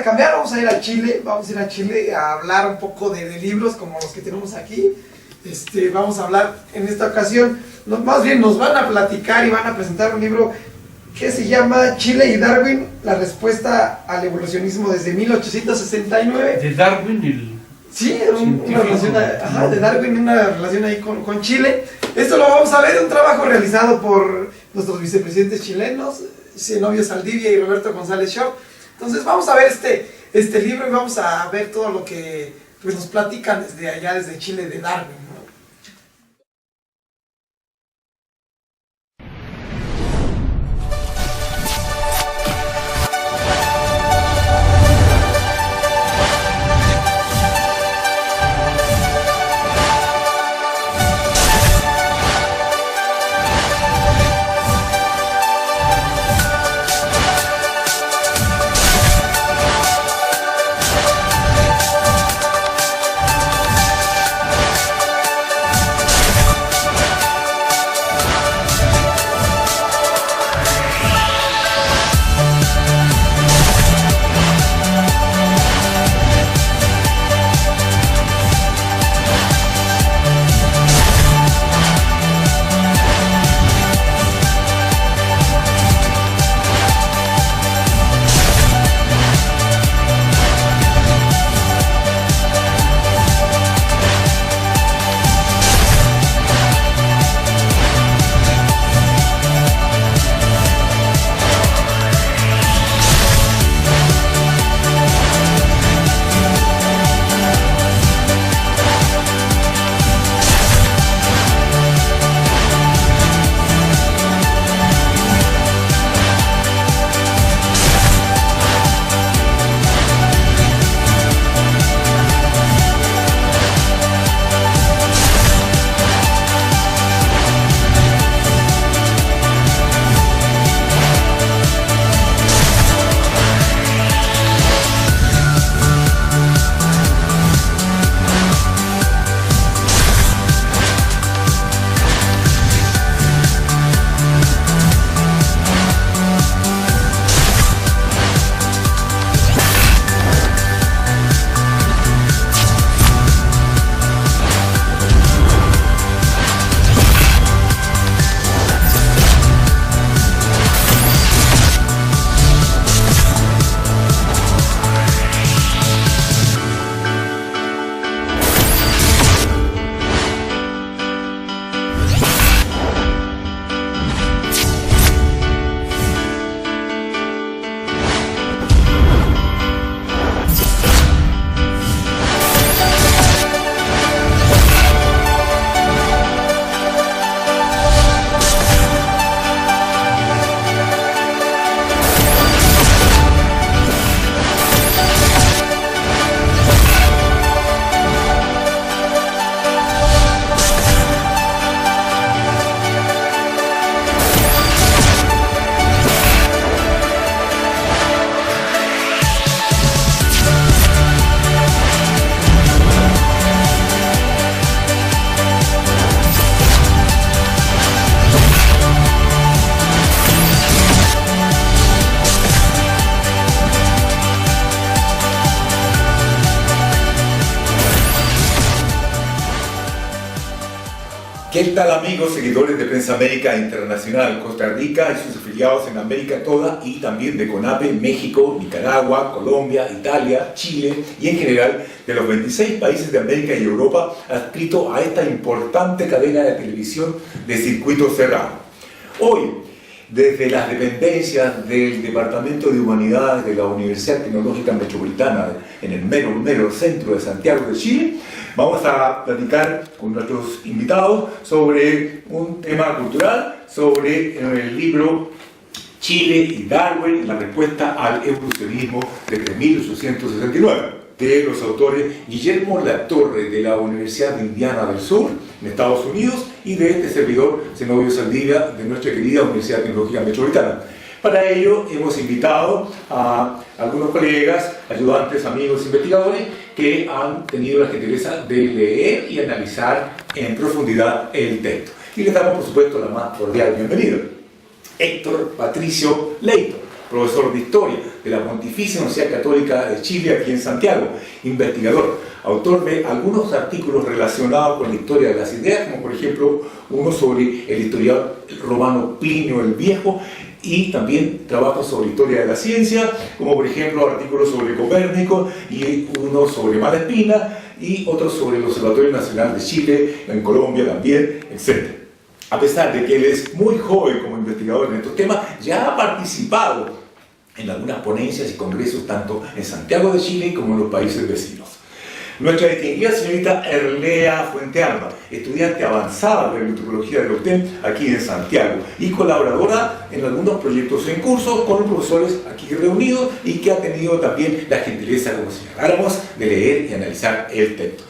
a cambiar, vamos a ir a Chile, a hablar un poco de libros como los que tenemos aquí. Vamos a hablar en esta ocasión, más bien nos van a platicar y van a presentar un libro que se llama Chile y Darwin, la respuesta al evolucionismo desde 1869. De Darwin, sí, una relación, de Darwin, una relación ahí con Chile. Esto lo vamos a ver, un trabajo realizado por nuestros vicepresidentes chilenos, Zenobio Saldivia y Roberto González Shaw. Entonces vamos a ver este libro y vamos a ver todo lo que pues, nos platican desde allá, desde Chile, de Darwin, ¿no? ¿Qué tal, amigos, seguidores de Prensa América Internacional? Costa Rica y sus afiliados en América toda y también de CONAPE, México, Nicaragua, Colombia, Italia, Chile y en general de los 26 países de América y Europa adscritos a esta importante cadena de televisión de circuito cerrado. Hoy, desde las dependencias del Departamento de Humanidades de la Universidad Tecnológica Metropolitana en el mero centro de Santiago de Chile, vamos a platicar con nuestros invitados sobre un tema cultural, sobre el libro Chile y Darwin, la respuesta al evolucionismo desde 1869, de los autores Guillermo Latorre de la Universidad de Indiana del Sur, en Estados Unidos, y de este servidor, Zenobio Saldivia, de nuestra querida Universidad Tecnológica Metropolitana. Para ello hemos invitado a algunos colegas, ayudantes, amigos, investigadores que han tenido la gentileza de leer y analizar en profundidad el texto. Y les damos, por supuesto, la más cordial bienvenida. Héctor Patricio Leighton. profesor de Historia de la Pontificia Universidad Católica de Chile, aquí en Santiago, investigador, autor de algunos artículos relacionados con la historia de las ideas, como por ejemplo uno sobre el historiador romano Plinio el Viejo, y también trabajos sobre historia de la ciencia, como por ejemplo artículos sobre Copérnico, y uno sobre Malespina, y otros sobre el Observatorio Nacional de Chile, en Colombia también, etc. A pesar de que él es muy joven como investigador en estos temas, ya ha participado en algunas ponencias y congresos tanto en Santiago de Chile como en los países vecinos. Nuestra distinguida señorita Erlea Fuentealba, estudiante avanzada de Biotecnología de la UTEM aquí en Santiago y colaboradora en algunos proyectos en curso con los profesores aquí reunidos, y que ha tenido también la gentileza, como señaláramos, de leer y analizar el texto.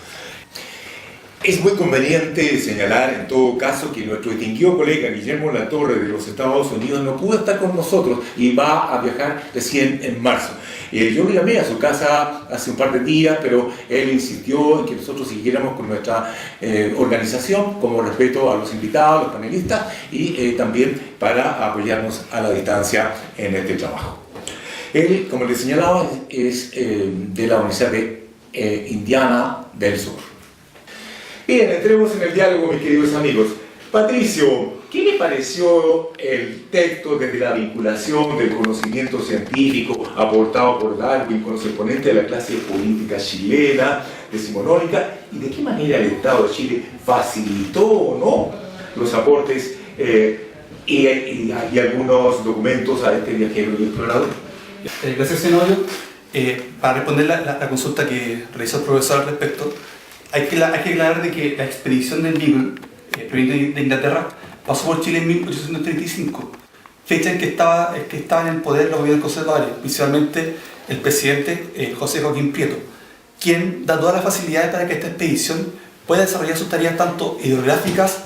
Es muy conveniente señalar en todo caso que nuestro distinguido colega Guillermo Latorre de los Estados Unidos no pudo estar con nosotros y va a viajar recién en marzo. Yo lo llamé a su casa hace un par de días, pero él insistió en que nosotros siguiéramos con nuestra organización como respeto a los invitados, a los panelistas, y también para apoyarnos a la distancia en este trabajo. Él, como les señalaba, es de la Universidad de Indiana del Sur. Bien, entremos en el diálogo, mis queridos amigos. Patricio, ¿qué le pareció el texto desde la vinculación del conocimiento científico aportado por Darwin con los exponentes de la clase política chilena, decimonónica, y de qué manera el Estado de Chile facilitó o no los aportes y algunos documentos a este viajero y explorador? Gracias, Zenodio. Para responder la consulta que realizó el profesor al respecto, hay que aclarar de que la expedición del Beagle, proveniente de Inglaterra, pasó por Chile en 1835, fecha en que estaban en el poder los gobiernos conservadores, principalmente el presidente José Joaquín Prieto, quien da todas las facilidades para que esta expedición pueda desarrollar sus tareas tanto hidrográficas,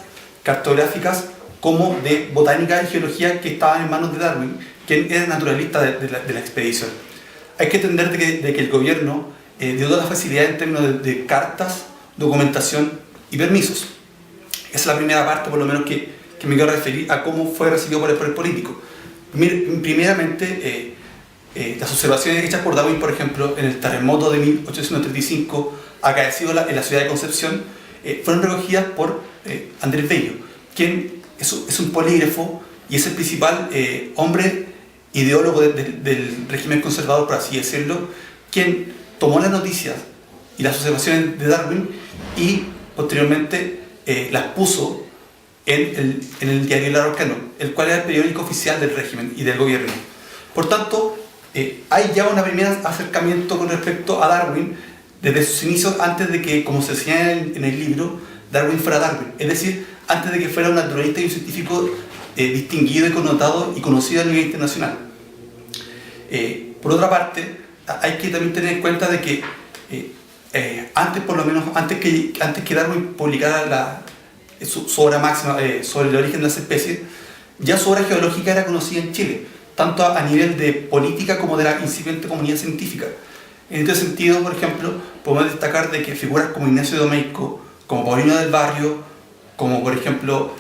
cartográficas, como de botánica y geología, que estaban en manos de Darwin, quien era naturalista de la expedición. Hay que entender de que el gobierno dio todas las facilidades en términos de cartas, documentación y permisos. Esa es la primera parte, por lo menos, que me quiero referir a cómo fue recibido por el político. Primeramente, las observaciones hechas por Darwin, por ejemplo, en el terremoto de 1835, acaecido en la ciudad de Concepción, fueron recogidas por Andrés Bello, quien es un polígrafo y es el principal hombre ideólogo del régimen conservador, por así decirlo, quien tomó las noticias y las observaciones de Darwin y posteriormente las puso en el diario El Araucano, el cual era el periódico oficial del régimen y del gobierno. Por tanto, hay ya un primer acercamiento con respecto a Darwin desde sus inicios, antes de que, como se señala en el libro, Darwin fuera Darwin, es decir, antes de que fuera un naturalista y un científico distinguido y connotado y conocido a nivel internacional. Por otra parte, hay que también tener en cuenta de que antes que Darwin publicara su obra máxima sobre el origen de las especies, ya su obra geológica era conocida en Chile, tanto a nivel de política como de la incipiente comunidad científica. En este sentido, por ejemplo, podemos destacar de que figuras como Ignacio Domeyko, como Paulino del Barrio, como por ejemplo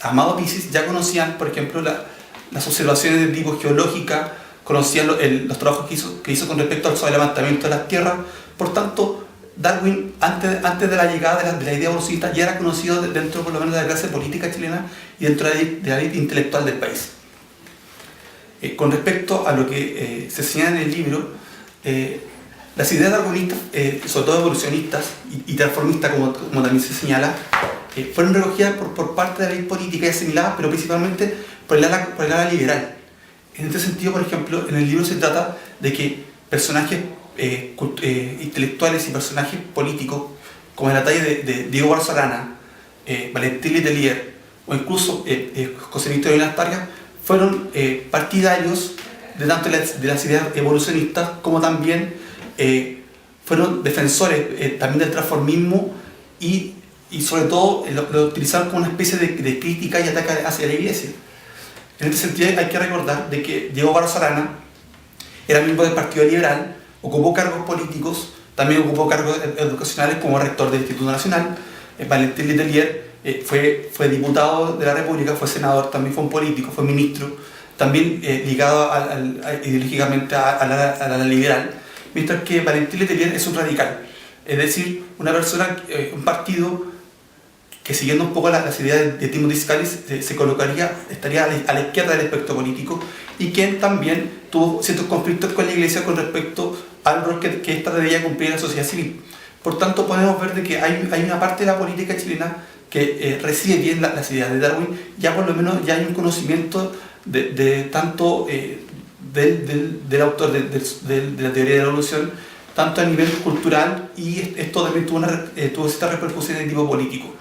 Amado Pisis, ya conocían, por ejemplo, las observaciones de tipo geológica, conocían los trabajos que hizo con respecto al sobrelevantamiento de las tierras. Por tanto, Darwin, antes de la llegada de la idea evolucionista, ya era conocido dentro, por lo menos, de la clase política chilena y dentro de la élite intelectual del país. Con respecto a lo que se señala en el libro, las ideas darwinistas, sobre todo evolucionistas y transformistas, como también se señala, fueron recogidas por parte de la élite política y asimiladas, pero principalmente por el ala liberal. En este sentido, por ejemplo, en el libro se trata de que personajes intelectuales y personajes políticos, como la talla de Diego Barcelana, Valentín Letelier o incluso José Víctor Villastaria, fueron partidarios de tanto de las ideas evolucionistas, como también fueron defensores también del transformismo y sobre todo lo utilizaron como una especie de crítica y ataque hacia la Iglesia. En este sentido, hay que recordar de que Diego Barcelana era miembro del Partido Liberal, ocupó cargos políticos, también ocupó cargos educacionales como rector del Instituto Nacional. Valentín Letelier fue diputado de la República, fue senador, también fue un político, fue ministro, también ligado ideológicamente a la liberal, mientras que Valentín Letelier es un radical, es decir, una persona, un partido que siguiendo un poco las ideas de Timothy Scalis estaría a la izquierda del espectro político, y quien también tuvo ciertos conflictos con la Iglesia con respecto al rol que ésta debía cumplir en la sociedad civil. Por tanto, podemos ver de que hay una parte de la política chilena que recibe bien las ideas de Darwin. Ya por lo menos ya hay un conocimiento de tanto del autor de la teoría de la evolución, tanto a nivel cultural, y esto también tuvo esta repercusión de tipo político.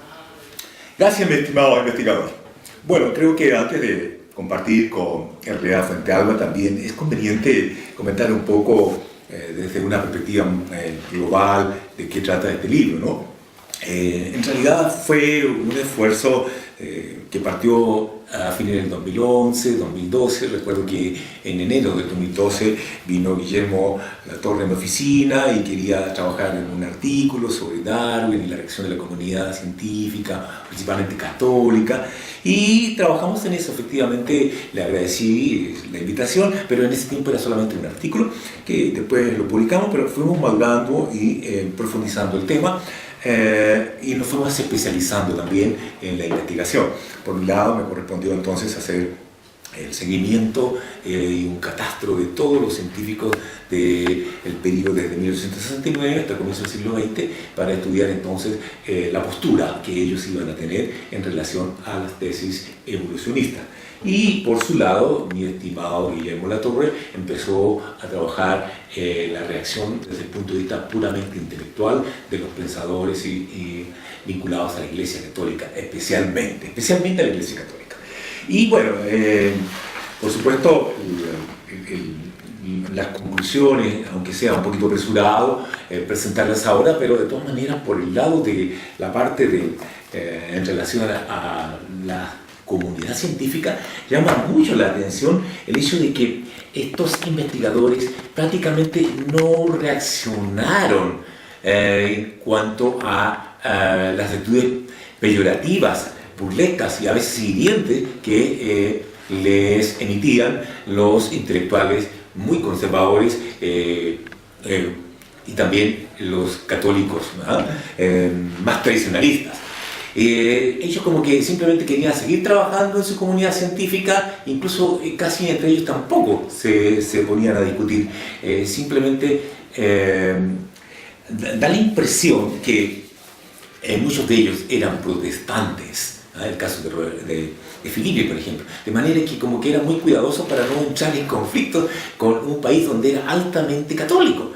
Gracias, mi estimado investigador. Bueno, creo que antes de compartir con Herrera Fuentealba también es conveniente comentar un poco desde una perspectiva global de qué trata este libro, ¿no? En realidad fue un esfuerzo que partió a fines del 2011, 2012. Recuerdo que en enero del 2012 vino Guillermo Latorre a mi oficina y quería trabajar en un artículo sobre Darwin y la reacción de la comunidad científica, principalmente católica, y trabajamos en eso. Efectivamente le agradecí la invitación, pero en ese tiempo era solamente un artículo que después lo publicamos, pero fuimos madurando y profundizando el tema. Y nos fuimos especializando también en la investigación. Por un lado me correspondió entonces hacer el seguimiento y un catastro de todos los científicos del periodo desde 1869 hasta el comienzo del siglo XX, para estudiar entonces la postura que ellos iban a tener en relación a las tesis evolucionistas. Y por su lado, mi estimado Guillermo Latorre empezó a trabajar la reacción desde el punto de vista puramente intelectual de los pensadores y vinculados a la Iglesia Católica, especialmente a la Iglesia Católica. Y bueno, por supuesto, las conclusiones, aunque sea un poquito apresurado presentarlas ahora, pero de todas maneras por el lado de la parte en relación a la comunidad científica, llama mucho la atención el hecho de que estos investigadores prácticamente no reaccionaron en cuanto a las actitudes peyorativas, burlescas y a veces hirientes que les emitían los intelectuales muy conservadores y también los católicos más tradicionalistas. Ellos como que simplemente querían seguir trabajando en su comunidad científica, incluso casi entre ellos tampoco se ponían a discutir. Simplemente da la impresión que muchos de ellos eran protestantes, el caso de Filipe, por ejemplo, de manera que como que era muy cuidadoso para no entrar en conflicto con un país donde era altamente católico.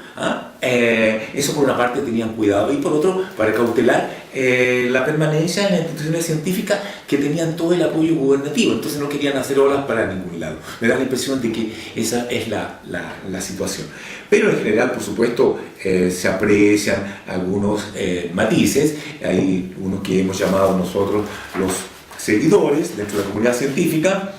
Eso por una parte tenían cuidado, y por otro para cautelar la permanencia en las instituciones científicas que tenían todo el apoyo gubernativo. Entonces no querían hacer olas para ningún lado. Me da la impresión de que esa es la situación. Pero en general, por supuesto, se aprecian algunos matices. Hay unos que hemos llamado nosotros los seguidores dentro de la comunidad científica,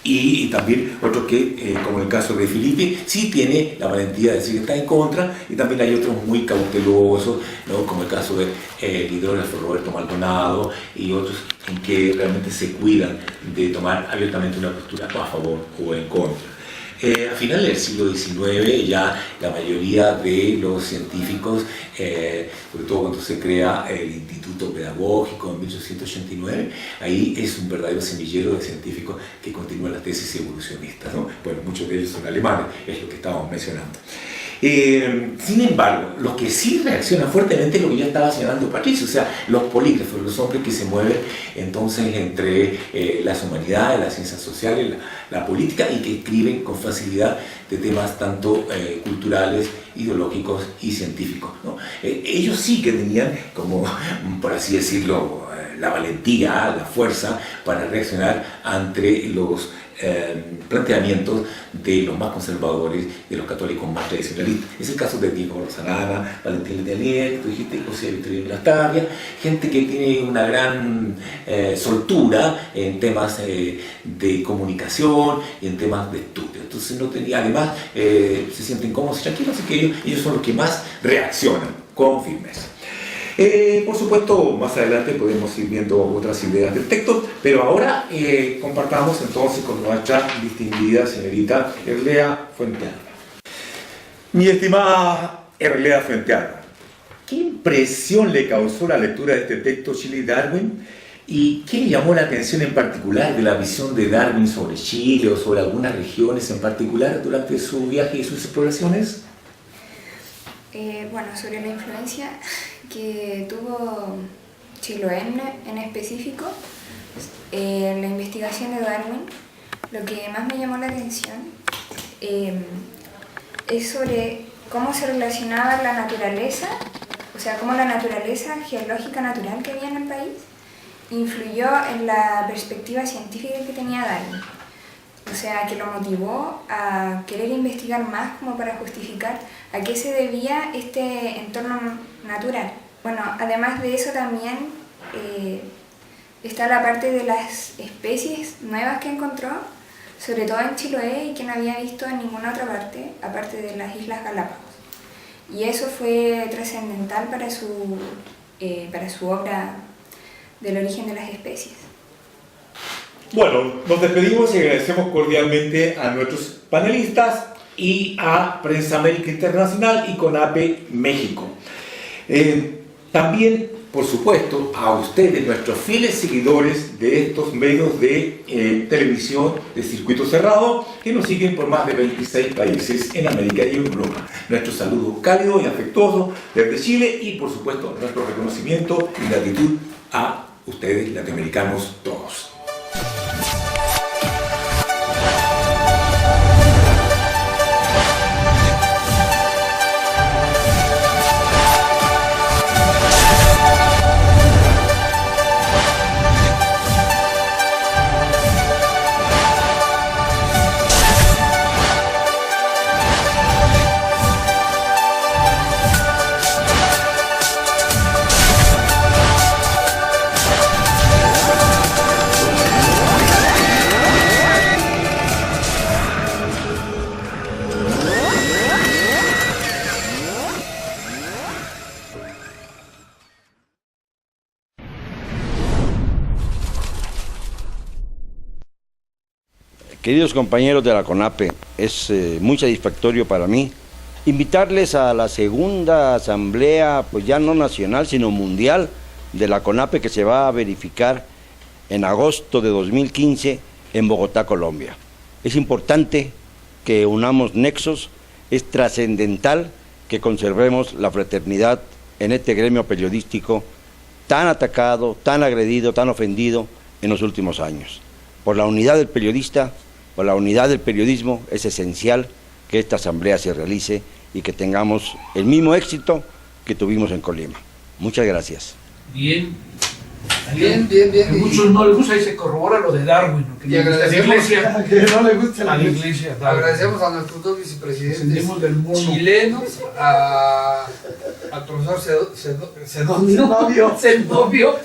y también otros que, como el caso de Filipe, sí tiene la valentía de decir que está en contra, y también hay otros muy cautelosos, ¿no? Como el caso del hidrógrafo Roberto Maldonado y otros en que realmente se cuidan de tomar abiertamente una postura a favor o en contra. A finales del siglo XIX ya la mayoría de los científicos, sobre todo cuando se crea el Instituto Pedagógico en 1889, ahí es un verdadero semillero de científicos que continúan las tesis evolucionistas, ¿no? Bueno, muchos de ellos son alemanes, es lo que estábamos mencionando. Sin embargo, los que sí reaccionan fuertemente es lo que ya estaba señalando Patricio, o sea, los polígrafos, los hombres que se mueven entonces entre las humanidades, las ciencias sociales, la política, y que escriben con facilidad de temas tanto culturales, ideológicos y científicos, ¿no? Ellos sí que tenían, como por así decirlo, la valentía, la fuerza para reaccionar ante los planteamientos de los más conservadores, de los católicos más tradicionalistas. Es el caso de Diego Rosanana, Valentín Letelier, que tú dijiste, José Victorino Lastarria, gente que tiene una gran soltura en temas de comunicación y en temas de estudio. Entonces no tenía, además se sienten cómodos y tranquilos, así que ellos son los que más reaccionan con firmeza. Por supuesto, más adelante podemos ir viendo otras ideas del texto, pero ahora compartamos entonces con nuestra distinguida señorita Erlea Fuentealba. Mi estimada Erlea Fuentealba, ¿qué impresión le causó la lectura de este texto Chile y Darwin? ¿Y qué le llamó la atención en particular de la visión de Darwin sobre Chile o sobre algunas regiones en particular durante su viaje y sus exploraciones? Bueno, sobre la influencia que tuvo Chiloé en específico, la investigación de Darwin, lo que más me llamó la atención es sobre cómo se relacionaba la naturaleza, o sea, cómo la naturaleza geológica natural que había en el país influyó en la perspectiva científica que tenía Darwin. O sea, que lo motivó a querer investigar más como para justificar a qué se debía este entorno natural. Bueno, además de eso también está la parte de las especies nuevas que encontró, sobre todo en Chiloé y que no había visto en ninguna otra parte, aparte de las Islas Galápagos. Y eso fue trascendental para su obra del origen de las especies. Bueno, nos despedimos y agradecemos cordialmente a nuestros panelistas y a Prensa América Internacional y CONAPE México. También, por supuesto, a ustedes, nuestros fieles seguidores de estos medios de televisión de circuito cerrado, que nos siguen por más de 26 países en América y Europa. Nuestro saludo cálido y afectuoso desde Chile y, por supuesto, nuestro reconocimiento y gratitud a ustedes, latinoamericanos todos. Queridos compañeros de la CONAPE, es muy satisfactorio para mí invitarles a la segunda asamblea, pues ya no nacional, sino mundial, de la CONAPE, que se va a verificar en agosto de 2015 en Bogotá, Colombia. Es importante que unamos nexos, es trascendental que conservemos la fraternidad en este gremio periodístico tan atacado, tan agredido, tan ofendido en los últimos años. Por la unidad del periodista, por la unidad del periodismo, es esencial que esta asamblea se realice y que tengamos el mismo éxito que tuvimos en Colima. Muchas gracias. Bien. Bien. A muchos no les gusta y se corrobora lo de Darwin, ¿no? Que Y agradecemos la iglesia, Que no le guste a la iglesia. Darwin. Agradecemos a nuestros dos vicepresidentes Descendemos del mono. chilenos, al profesor Zenobio. Zenobio,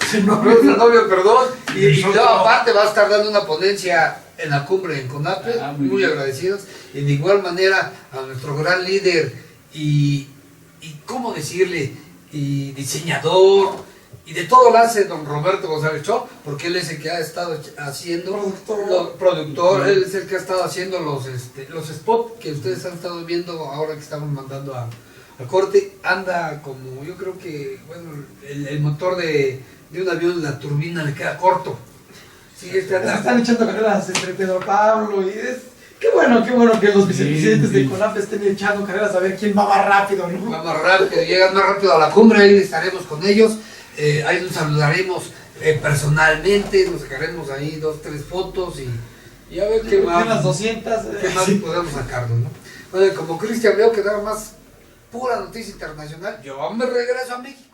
perdón, y Nosotros. luego aparte va a estar dando una ponencia en la cumbre en CONAPE, muy bien. agradecidos, y de igual manera a nuestro gran líder y cómo decirle, y diseñador, y de todo lo hace don Roberto González Chop, porque él es el que ha estado haciendo, productor, él es el que ha estado haciendo los spots que ustedes han estado viendo ahora que estamos mandando a corte. Anda como, yo creo que, bueno, el motor de un avión, la turbina le queda corto. Sí, anda. Están echando carreras entre Pedro Pablo y es... Qué bueno que los vicepresidentes de CONAPE estén echando carreras a ver quién va más rápido, ¿no? Va más rápido, llegan más rápido a la cumbre, ahí estaremos con ellos, ahí nos saludaremos personalmente, nos sacaremos ahí 2-3 fotos y a ver qué más, Unas 200. qué más Sí. podemos sacarnos, ¿no? Bueno, como Cristian veo que da más pura noticia internacional, yo me regreso a México.